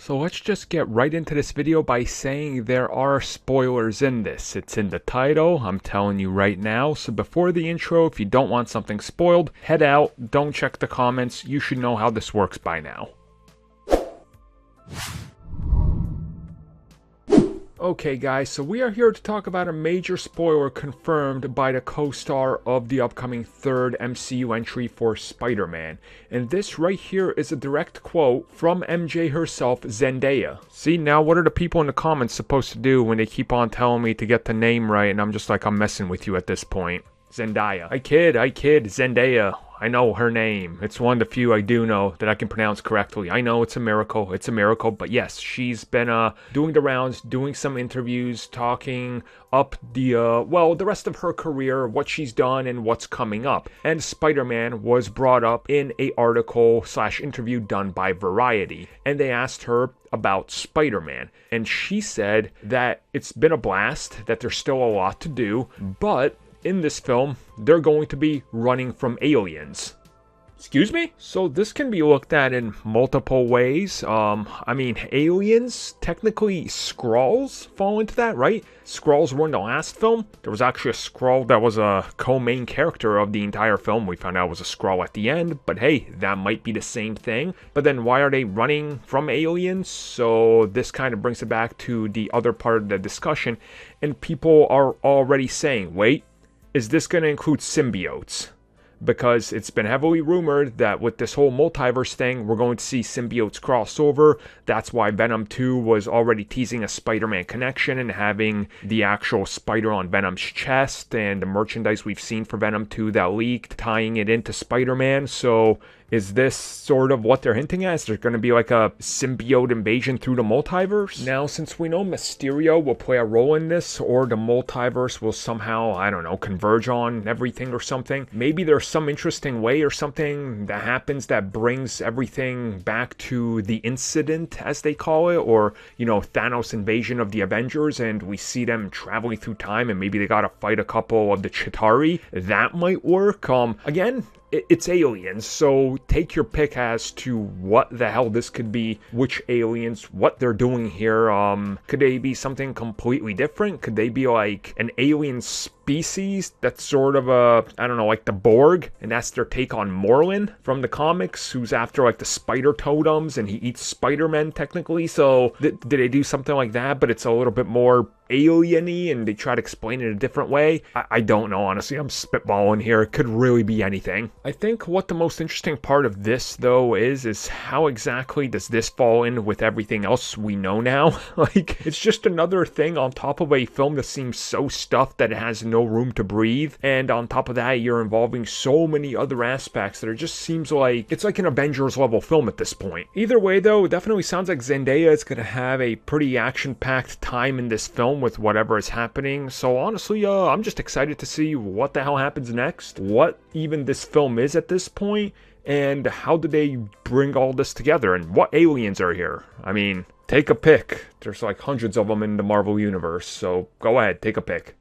So let's just get right into this video by saying there are spoilers in this. It's in the title, I'm telling you right now. So before the intro, if you don't want something spoiled, head out, don't check the comments. You should know how this works by now. Okay guys, so we are here to talk about a major spoiler confirmed by the co-star of the upcoming third MCU entry for Spider-Man. And this right here is a direct quote from MJ herself, Zendaya. See, now what are the people in the comments supposed to do when they keep on telling me to get the name right and I'm just like, I'm messing with you at this point. Zendaya. I kid, Zendaya. I know her name. It's one of the few I do know that I can pronounce correctly. I know it's a miracle, but yes, she's been doing the rounds, doing some interviews, talking up the rest of her career, what she's done and what's coming up. And Spider-Man was brought up in a article/interview done by Variety, and they asked her about Spider-Man, and she said that it's been a blast, that there's still a lot to do, but in this film, they're going to be running from aliens. Excuse me? So this can be looked at in multiple ways. I mean, aliens, technically Skrulls fall into that, right? Skrulls were in the last film. There was actually a Skrull that was a co-main character of the entire film. We found out it was a Skrull at the end, but hey, that might be the same thing. But then why are they running from aliens? So this kind of brings it back to the other part of the discussion, and people are already saying, wait, is this going to include symbiotes? Because it's been heavily rumored that with this whole multiverse thing, we're going to see symbiotes cross over. That's why Venom 2 was already teasing a Spider-Man connection and having the actual spider on Venom's chest and the merchandise we've seen for Venom 2 that leaked, tying it into Spider-Man. So is this sort of what they're hinting at? Is there going to be like a symbiote invasion through the multiverse? Now, since we know Mysterio will play a role in this, or the multiverse will somehow, I don't know, converge on everything or something, maybe there's some interesting way or something that happens that brings everything back to the incident, as they call it, or, you know, Thanos' invasion of the Avengers, and we see them traveling through time, and maybe they gotta fight a couple of the Chitauri. That might work. Again, it's aliens, so take your pick as to what the hell this could be, which aliens, what they're doing here. Could they be something completely different? Could they be like an alien species that's sort of I don't know, like the Borg, and that's their take on Morlun from the comics, who's after like the spider totems, and he eats Spider-Man technically, so did they do something like that, but it's a little bit more alien-y, and they try to explain it a different way? I don't know, honestly. I'm spitballing here. It could really be anything. I think what the most interesting part of this, though, is how exactly does this fall in with everything else we know now? Like, it's just another thing on top of a film that seems so stuffed that it has no room to breathe, and on top of that, you're involving so many other aspects that it just seems like it's like an Avengers level film at this point. Either way, though, it definitely sounds like Zendaya is going to have a pretty action-packed time in this film with whatever is happening. So honestly, I'm just excited to see what the hell happens next, what even this film is at this point, and how do they bring all this together, and what aliens are here. I mean, take a pick. There's like hundreds of them in the Marvel universe, so go ahead, take a pick.